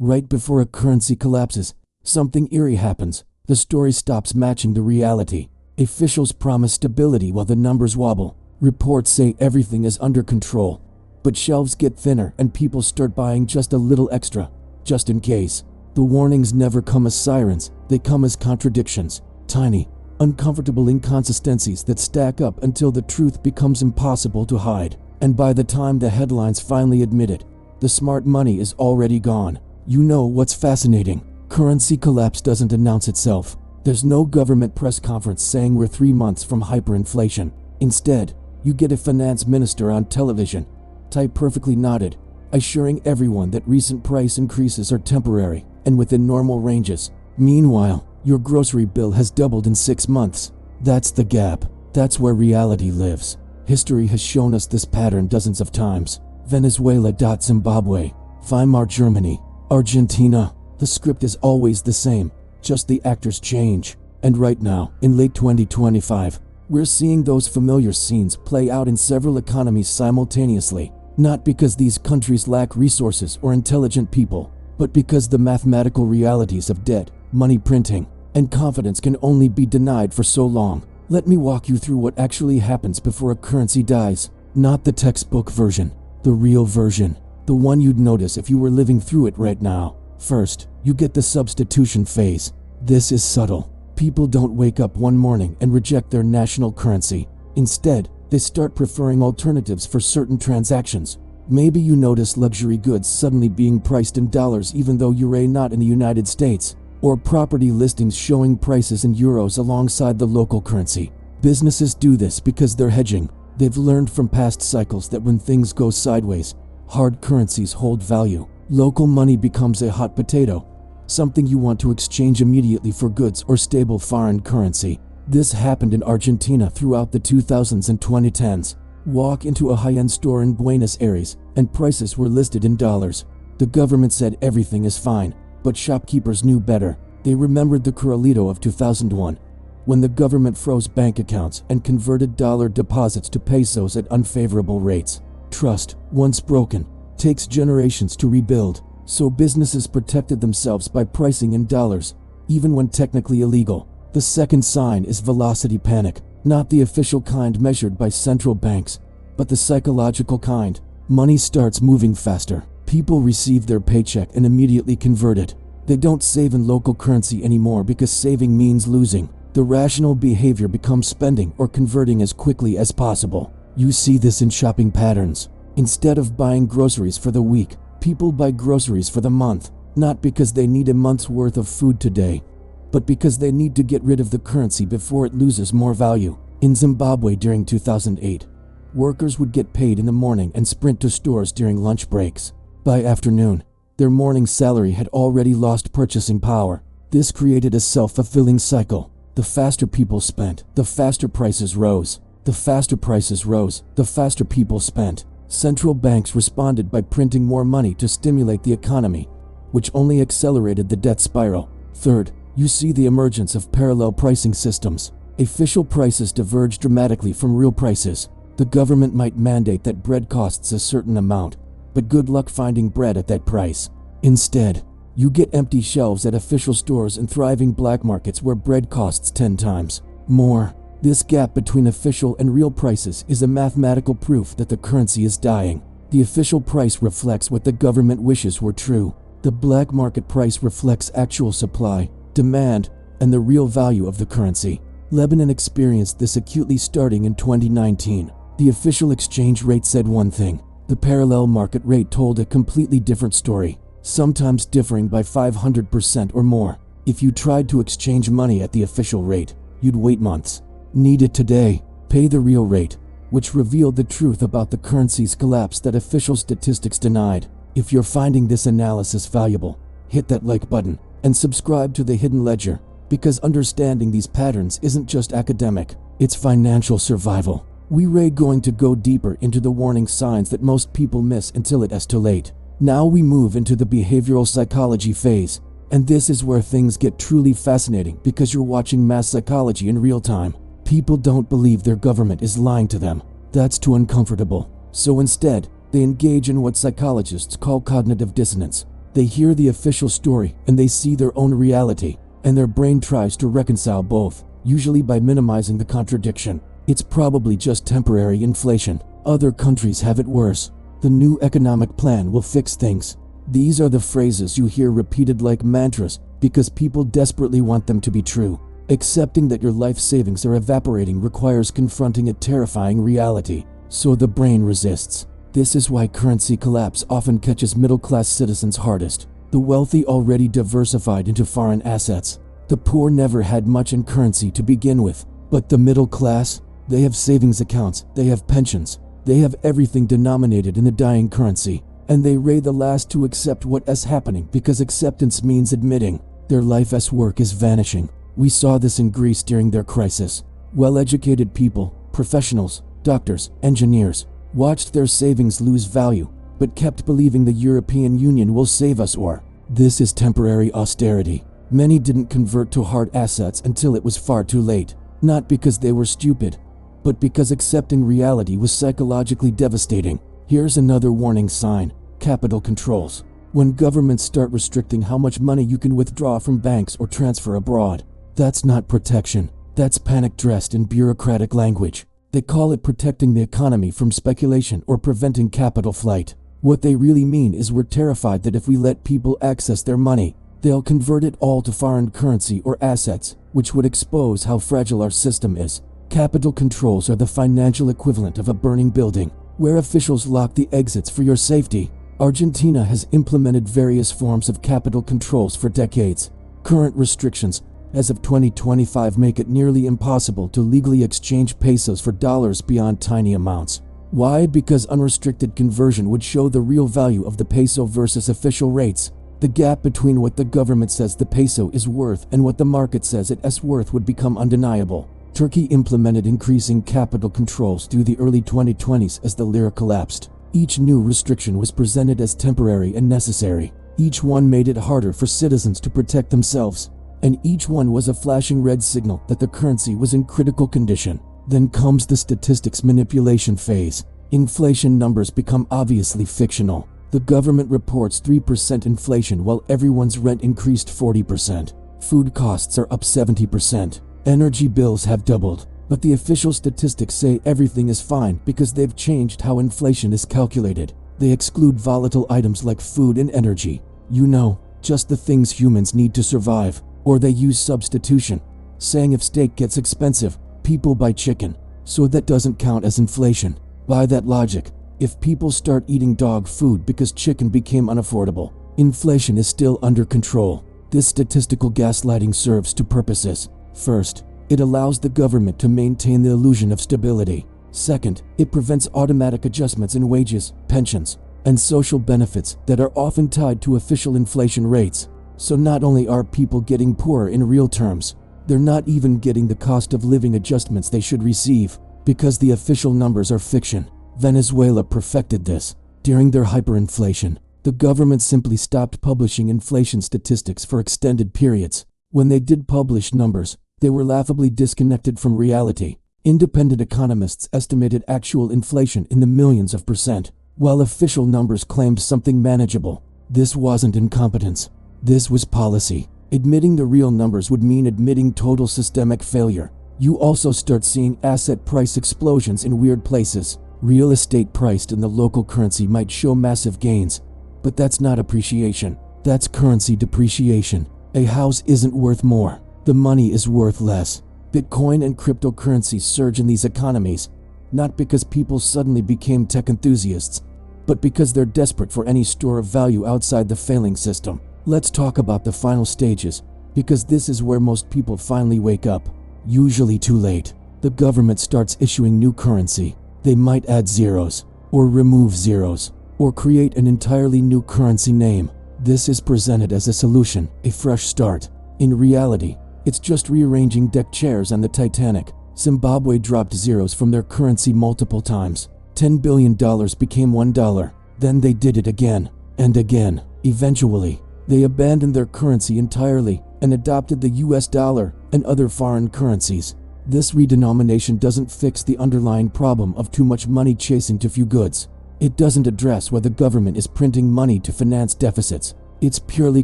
Right before a currency collapses, something eerie happens. The story stops matching the reality. Officials promise stability while the numbers wobble. Reports say everything is under control. But shelves get thinner and people start buying just a little extra, just in case. The warnings never come as sirens, they come as contradictions. Tiny, uncomfortable inconsistencies that stack up until the truth becomes impossible to hide. And by the time the headlines finally admit it, the smart money is already gone. You know what's fascinating? Currency collapse doesn't announce itself. There's no government press conference saying we're 3 months from hyperinflation. Instead, you get a finance minister on television, tie perfectly knotted, assuring everyone that recent price increases are temporary and within normal ranges. Meanwhile, your grocery bill has doubled in 6 months. That's the gap. That's where reality lives. History has shown us this pattern dozens of times. Venezuela, Zimbabwe, Weimar Germany, Argentina. The script is always the same, just the actors change. And right now, in late 2025, we're seeing those familiar scenes play out in several economies simultaneously. Not because these countries lack resources or intelligent people, but because the mathematical realities of debt, money printing, and confidence can only be denied for so long. Let me walk you through what actually happens before a currency dies. Not the textbook version, the real version. The one you'd notice if you were living through it right now. First, you get the substitution phase. This is subtle. People don't wake up one morning and reject their national currency. Instead, they start preferring alternatives for certain transactions. Maybe you notice luxury goods suddenly being priced in dollars even though you're not in the United States, or property listings showing prices in euros alongside the local currency. Businesses do this because they're hedging. They've learned from past cycles that when things go sideways, hard currencies hold value. Local money becomes a hot potato, something you want to exchange immediately for goods or stable foreign currency. This happened in Argentina throughout the 2000s and 2010s. Walk into a high-end store in Buenos Aires, and prices were listed in dollars. The government said everything is fine, but shopkeepers knew better. They remembered the corralito of 2001, when the government froze bank accounts and converted dollar deposits to pesos at unfavorable rates. Trust, once broken, takes generations to rebuild, so businesses protected themselves by pricing in dollars, even when technically illegal. The second sign is velocity panic, not the official kind measured by central banks, but the psychological kind. Money starts moving faster. People receive their paycheck and immediately convert it. They don't save in local currency anymore because saving means losing. The rational behavior becomes spending or converting as quickly as possible. You see this in shopping patterns. Instead of buying groceries for the week, people buy groceries for the month, not because they need a month's worth of food today, but because they need to get rid of the currency before it loses more value. In Zimbabwe during 2008, workers would get paid in the morning and sprint to stores during lunch breaks. By afternoon, their morning salary had already lost purchasing power. This created a self-fulfilling cycle. The faster people spent, the faster prices rose. The faster prices rose, the faster people spent. Central banks responded by printing more money to stimulate the economy, which only accelerated the debt spiral. Third, you see the emergence of parallel pricing systems. Official prices diverge dramatically from real prices. The government might mandate that bread costs a certain amount, but good luck finding bread at that price. Instead, you get empty shelves at official stores and thriving black markets where bread costs 10 times more. This gap between official and real prices is a mathematical proof that the currency is dying. The official price reflects what the government wishes were true. The black market price reflects actual supply, demand, and the real value of the currency. Lebanon experienced this acutely starting in 2019. The official exchange rate said one thing. The parallel market rate told a completely different story, sometimes differing by 500% or more. If you tried to exchange money at the official rate, you'd wait months. Need it today, pay the real rate, which revealed the truth about the currency's collapse that official statistics denied. If you're finding this analysis valuable, hit that like button and subscribe to The Hidden Ledger, because understanding these patterns isn't just academic, it's financial survival. We're going to go deeper into the warning signs that most people miss until it is too late. Now we move into the behavioral psychology phase, and this is where things get truly fascinating because you're watching mass psychology in real time. People don't believe their government is lying to them. That's too uncomfortable. So instead, they engage in what psychologists call cognitive dissonance. They hear the official story and they see their own reality, and their brain tries to reconcile both, usually by minimizing the contradiction. It's probably just temporary inflation. Other countries have it worse. The new economic plan will fix things. These are the phrases you hear repeated like mantras because people desperately want them to be true. Accepting that your life savings are evaporating requires confronting a terrifying reality, so the brain resists. This is why currency collapse often catches middle-class citizens hardest. The wealthy already diversified into foreign assets. The poor never had much in currency to begin with. But the middle class, they have savings accounts, they have pensions, they have everything denominated in the dying currency. And they are the last to accept what is happening because acceptance means admitting their life as work is vanishing. We saw this in Greece during their crisis. Well-educated people, professionals, doctors, engineers, watched their savings lose value, but kept believing the European Union will save us or this is temporary austerity. Many didn't convert to hard assets until it was far too late, not because they were stupid, but because accepting reality was psychologically devastating. Here's another warning sign: capital controls. When governments start restricting how much money you can withdraw from banks or transfer abroad, that's not protection, that's panic dressed in bureaucratic language. They call it protecting the economy from speculation or preventing capital flight. What they really mean is we're terrified that if we let people access their money, they'll convert it all to foreign currency or assets, which would expose how fragile our system is. Capital controls are the financial equivalent of a burning building, where officials lock the exits for your safety. Argentina has implemented various forms of capital controls for decades. Current restrictions, as of 2025, make it nearly impossible to legally exchange pesos for dollars beyond tiny amounts. Why? Because unrestricted conversion would show the real value of the peso versus official rates. The gap between what the government says the peso is worth and what the market says it is worth would become undeniable. Turkey implemented increasing capital controls through the early 2020s as the lira collapsed. Each new restriction was presented as temporary and necessary. Each one made it harder for citizens to protect themselves. And each one was a flashing red signal that the currency was in critical condition. Then comes the statistics manipulation phase. Inflation numbers become obviously fictional. The government reports 3% inflation while everyone's rent increased 40%. Food costs are up 70%. Energy bills have doubled. But the official statistics say everything is fine because they've changed how inflation is calculated. They exclude volatile items like food and energy. You know, just the things humans need to survive. Or they use substitution, saying if steak gets expensive, people buy chicken, so that doesn't count as inflation. By that logic, if people start eating dog food because chicken became unaffordable, inflation is still under control. This statistical gaslighting serves two purposes. First, it allows the government to maintain the illusion of stability. Second, it prevents automatic adjustments in wages, pensions, and social benefits that are often tied to official inflation rates. So not only are people getting poorer in real terms, they're not even getting the cost of living adjustments they should receive, because the official numbers are fiction. Venezuela perfected this. During their hyperinflation, the government simply stopped publishing inflation statistics for extended periods. When they did publish numbers, they were laughably disconnected from reality. Independent economists estimated actual inflation in the millions of percent, while official numbers claimed something manageable. This wasn't incompetence. This was policy. Admitting the real numbers would mean admitting total systemic failure. You also start seeing asset price explosions in weird places. Real estate priced in the local currency might show massive gains, but that's not appreciation. That's currency depreciation. A house isn't worth more. The money is worth less. Bitcoin and cryptocurrencies surge in these economies, not because people suddenly became tech enthusiasts, but because they're desperate for any store of value outside the failing system. Let's talk about the final stages, because this is where most people finally wake up. Usually too late. The government starts issuing new currency. They might add zeros, or remove zeros, or create an entirely new currency name. This is presented as a solution, a fresh start. In reality, it's just rearranging deck chairs on the Titanic. Zimbabwe dropped zeros from their currency multiple times. $10 billion became $1. Then they did it again, and again. Eventually, they abandoned their currency entirely and adopted the US dollar and other foreign currencies. This redenomination doesn't fix the underlying problem of too much money chasing too few goods. It doesn't address why the government is printing money to finance deficits. It's purely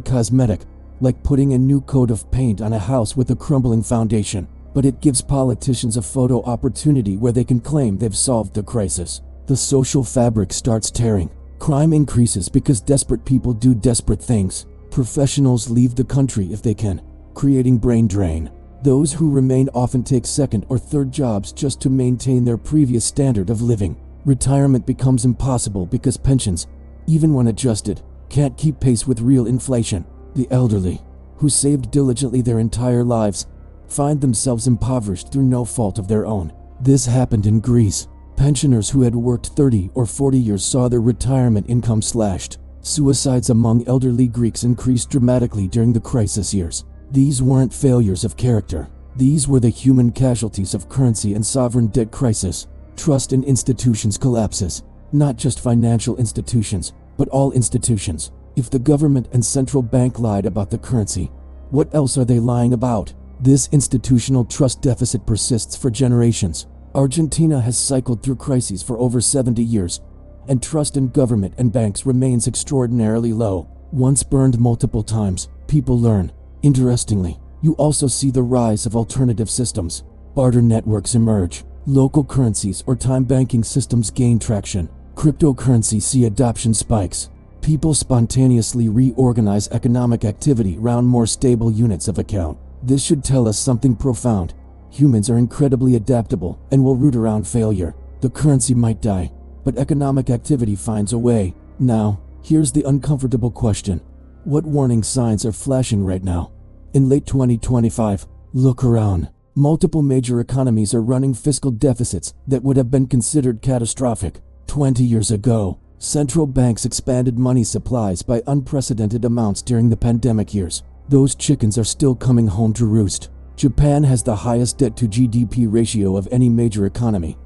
cosmetic, like putting a new coat of paint on a house with a crumbling foundation. But it gives politicians a photo opportunity where they can claim they've solved the crisis. The social fabric starts tearing. Crime increases because desperate people do desperate things. Professionals leave the country if they can, creating brain drain. Those who remain often take second or third jobs just to maintain their previous standard of living. Retirement becomes impossible because pensions, even when adjusted, can't keep pace with real inflation. The elderly, who saved diligently their entire lives, find themselves impoverished through no fault of their own. This happened in Greece. Pensioners who had worked 30 or 40 years saw their retirement income slashed. Suicides among elderly Greeks increased dramatically during the crisis years. These weren't failures of character. These were the human casualties of currency and sovereign debt crisis. Trust in institutions collapses. Not just financial institutions, but all institutions. If the government and central bank lied about the currency, what else are they lying about? This institutional trust deficit persists for generations. Argentina has cycled through crises for over 70 years, and trust in government and banks remains extraordinarily low. Once burned multiple times, people learn. Interestingly, you also see the rise of alternative systems. Barter networks emerge. Local currencies or time banking systems gain traction. Cryptocurrency see adoption spikes. People spontaneously reorganize economic activity around more stable units of account. This should tell us something profound. Humans are incredibly adaptable and will root around failure. The currency might die, but economic activity finds a way. Now, here's the uncomfortable question. What warning signs are flashing right now? In late 2025, look around. Multiple major economies are running fiscal deficits that would have been considered catastrophic 20 years ago. Central banks expanded money supplies by unprecedented amounts during the pandemic years. Those chickens are still coming home to roost. Japan has the highest debt to GDP ratio of any major economy,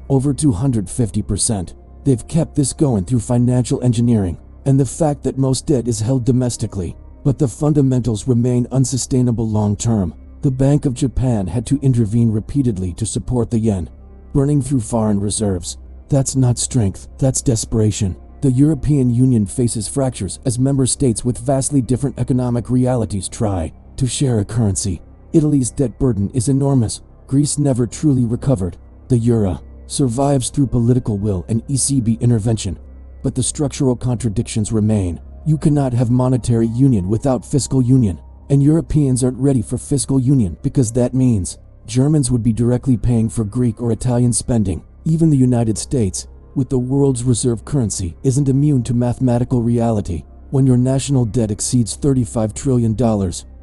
over 250%. They've kept this going through financial engineering and the fact that most debt is held domestically. But the fundamentals remain unsustainable long term. The Bank of Japan had to intervene repeatedly to support the yen, burning through foreign reserves. That's not strength, that's desperation. The European Union faces fractures as member states with vastly different economic realities try to share a currency. Italy's debt burden is enormous. Greece never truly recovered. The euro survives through political will and ECB intervention, but the structural contradictions remain. You cannot have monetary union without fiscal union, and Europeans aren't ready for fiscal union because that means Germans would be directly paying for Greek or Italian spending. Even the United States, with the world's reserve currency, isn't immune to mathematical reality. When your national debt exceeds $35 trillion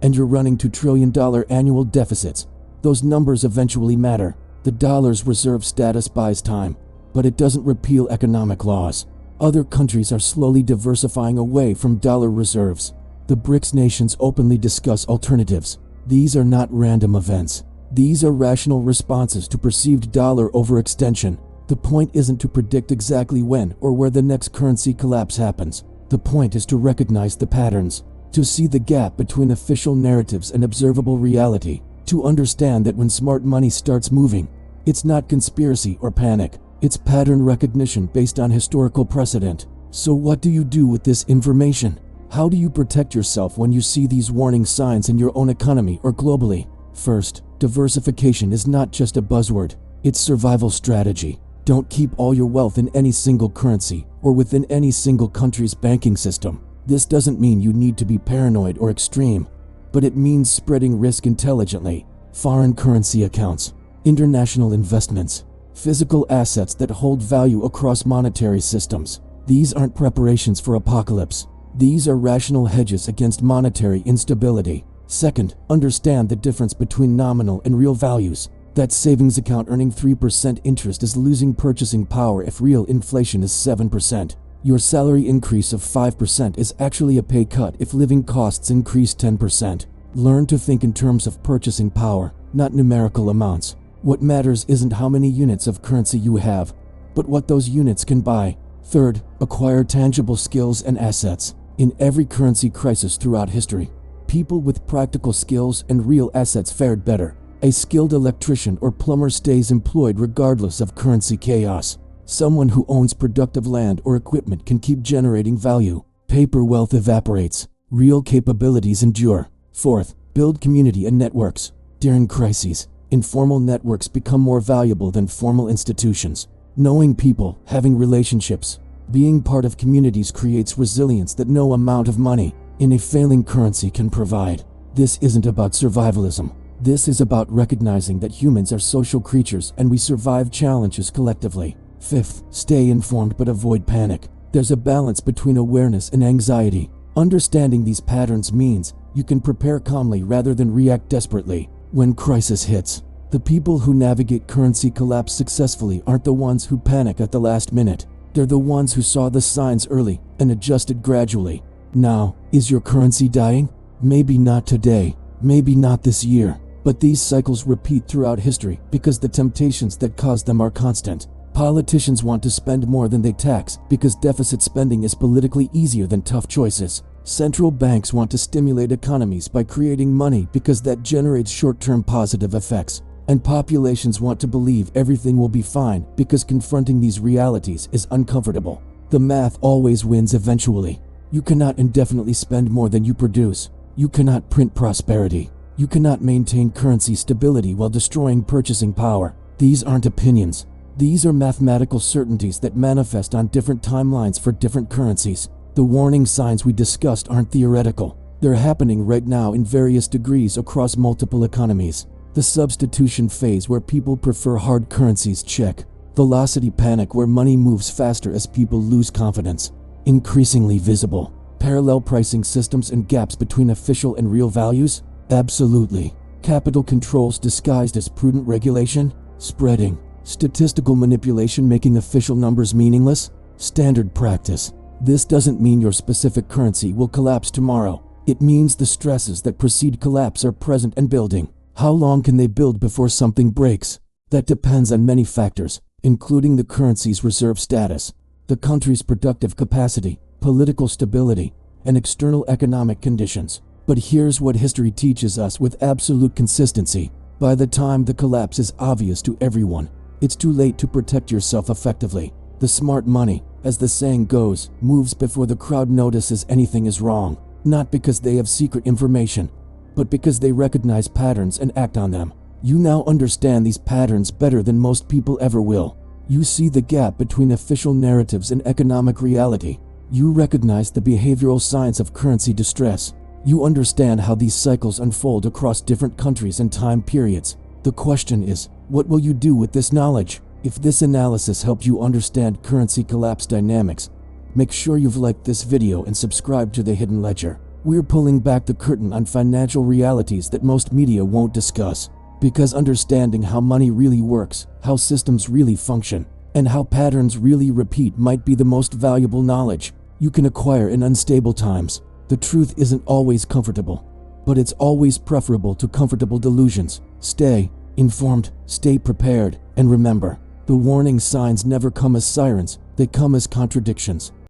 and you're running $2 trillion annual deficits, those numbers eventually matter. The dollar's reserve status buys time, but it doesn't repeal economic laws. Other countries are slowly diversifying away from dollar reserves. The BRICS nations openly discuss alternatives. These are not random events. These are rational responses to perceived dollar overextension. The point isn't to predict exactly when or where the next currency collapse happens. The point is to recognize the patterns, to see the gap between official narratives and observable reality, to understand that when smart money starts moving, it's not conspiracy or panic, it's pattern recognition based on historical precedent. So what do you do with this information? How do you protect yourself when you see these warning signs in your own economy or globally? First, diversification is not just a buzzword, it's survival strategy. Don't keep all your wealth in any single currency or within any single country's banking system. This doesn't mean you need to be paranoid or extreme, but it means spreading risk intelligently. Foreign currency accounts, international investments, physical assets that hold value across monetary systems. These aren't preparations for apocalypse. These are rational hedges against monetary instability. Second, understand the difference between nominal and real values. That savings account earning 3% interest is losing purchasing power if real inflation is 7%. Your salary increase of 5% is actually a pay cut if living costs increase 10%. Learn to think in terms of purchasing power, not numerical amounts. What matters isn't how many units of currency you have, but what those units can buy. Third, acquire tangible skills and assets. In every currency crisis throughout history, people with practical skills and real assets fared better. A skilled electrician or plumber stays employed regardless of currency chaos. Someone who owns productive land or equipment can keep generating value. Paper wealth evaporates. Real capabilities endure. Fourth, build community and networks. During crises, informal networks become more valuable than formal institutions. Knowing people, having relationships, being part of communities creates resilience that no amount of money in a failing currency can provide. This isn't about survivalism. This is about recognizing that humans are social creatures and we survive challenges collectively. Fifth, stay informed but avoid panic. There's a balance between awareness and anxiety. Understanding these patterns means you can prepare calmly rather than react desperately. When crisis hits, the people who navigate currency collapse successfully aren't the ones who panic at the last minute. They're the ones who saw the signs early and adjusted gradually. Now, is your currency dying? Maybe not today, maybe not this year, but these cycles repeat throughout history because the temptations that cause them are constant. Politicians want to spend more than they tax because deficit spending is politically easier than tough choices. Central banks want to stimulate economies by creating money because that generates short-term positive effects. And populations want to believe everything will be fine because confronting these realities is uncomfortable. The math always wins eventually. You cannot indefinitely spend more than you produce. You cannot print prosperity. You cannot maintain currency stability while destroying purchasing power. These aren't opinions. These are mathematical certainties that manifest on different timelines for different currencies. The warning signs we discussed aren't theoretical. They're happening right now in various degrees across multiple economies. The substitution phase where people prefer hard currencies, check. Velocity panic where money moves faster as people lose confidence. Increasingly visible. Parallel pricing systems and gaps between official and real values? Absolutely. Capital controls disguised as prudent regulation? Spreading. Statistical manipulation making official numbers meaningless? Standard practice. This doesn't mean your specific currency will collapse tomorrow. It means the stresses that precede collapse are present and building. How long can they build before something breaks? That depends on many factors, including the currency's reserve status, the country's productive capacity, political stability, and external economic conditions. But here's what history teaches us with absolute consistency. By the time the collapse is obvious to everyone, it's too late to protect yourself effectively. The smart money, as the saying goes, moves before the crowd notices anything is wrong, not because they have secret information, but because they recognize patterns and act on them. You now understand these patterns better than most people ever will. You see the gap between official narratives and economic reality. You recognize the behavioral signs of currency distress. You understand how these cycles unfold across different countries and time periods. The question is, what will you do with this knowledge? If this analysis helped you understand currency collapse dynamics, make sure you've liked this video and subscribed to The Hidden Ledger. We're pulling back the curtain on financial realities that most media won't discuss. Because understanding how money really works, how systems really function, and how patterns really repeat might be the most valuable knowledge you can acquire in unstable times. The truth isn't always comfortable, but it's always preferable to comfortable delusions. Stay informed, stay prepared, and remember, the warning signs never come as sirens, they come as contradictions.